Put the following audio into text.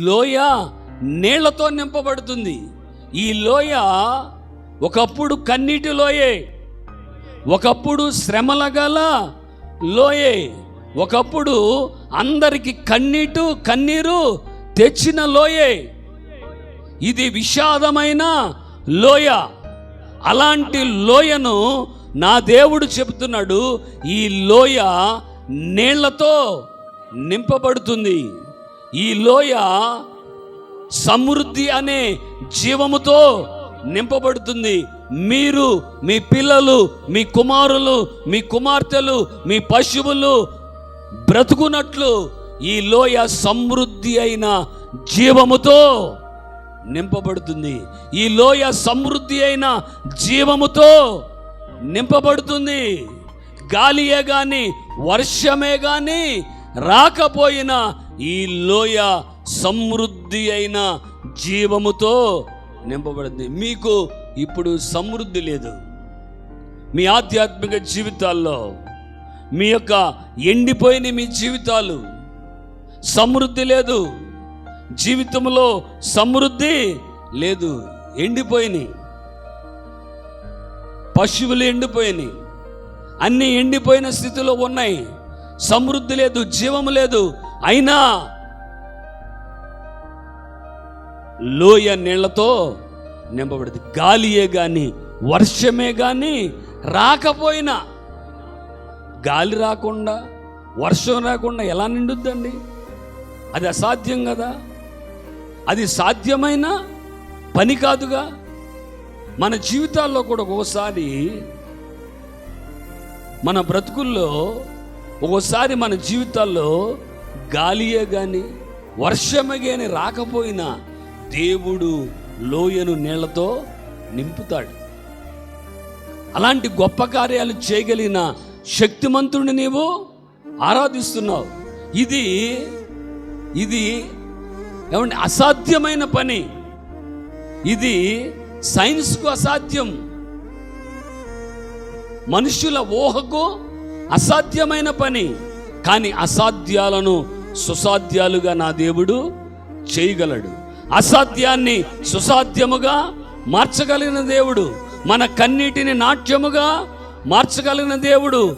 లోయ నీళ్లతో నింపబడుతుంది. ఈ లోయ ఒకప్పుడు కన్నీటి లోయే, ఒకప్పుడు శ్రమల గల లోయే, ఒకప్పుడు అందరికి కన్నీరు తెచ్చిన లోయే. ఇది విషాదమైన లోయ. అలాంటి లోయను నా దేవుడు చెబుతున్నాడు, ఈ లోయ నీళ్లతో నింపబడుతుంది. ఈ లోయ సమృద్ధి అనే జీవముతో నింపబడుతుంది. మీరు, మీ పిల్లలు, మీ కుమారులు, మీ కుమార్తెలు, మీ పశువులు బ్రతుకున్నట్లు ఈ లోయ సమృద్ధి అయిన జీవముతో నింపబడుతుంది. ఈ లోయ సమృద్ధి అయిన జీవముతో నింపబడుతుంది. గాలియే గాని వర్షమే గాని రాకపోయినా ఈ లోయ సమృద్ధి అయిన జీవముతో నింపబడింది. మీకు ఇప్పుడు సమృద్ధి లేదు. మీ ఆధ్యాత్మిక జీవితాల్లో మీ యొక్క ఎండిపోయిన మీ జీవితాలు, సమృద్ధి లేదు. జీవితంలో సమృద్ధి లేదు. ఎండిపోయినాయి, పశువులు ఎండిపోయినాయి, అన్నీ ఎండిపోయిన స్థితిలో ఉన్నాయి. సమృద్ధి లేదు, జీవము లేదు. అయినా లోయ నీళ్లతో నింపబడింది. గాలియే గాని వర్షమే గాని రాకపోయినా, గాలి రాకుండా వర్షం రాకుండా ఎలా నిండుద్దండి? అది అసాధ్యం కదా. అది సాధ్యమైన పని కాదుగా. మన జీవితాల్లో కూడా ఒక్కోసారి, మన బ్రతుకుల్లో ఒక్కోసారి మన జీవితాల్లో గాలియే కానీ వర్షమే కానీ రాకపోయినా దేవుడు లోయను నీళ్లతో నింపుతాడు. అలాంటి గొప్ప కార్యాలు చేయగలిగిన శక్తిమంతుడిని నీవు ఆరాధిస్తున్నావు. ఇది ఏమంటే అసాధ్యమైన పని. ఇది సైన్స్కు అసాధ్యం, మనుషుల ఊహకు అసాధ్యమైన పని. కానీ అసాధ్యాలను సుసాధ్యాలుగా నా దేవుడు చేయగలడు. అసాధ్యాన్ని సుసాధ్యముగా మార్చగలిగిన దేవుడు, మన కన్నీటిని నాట్యముగా మార్చగలిగిన దేవుడు.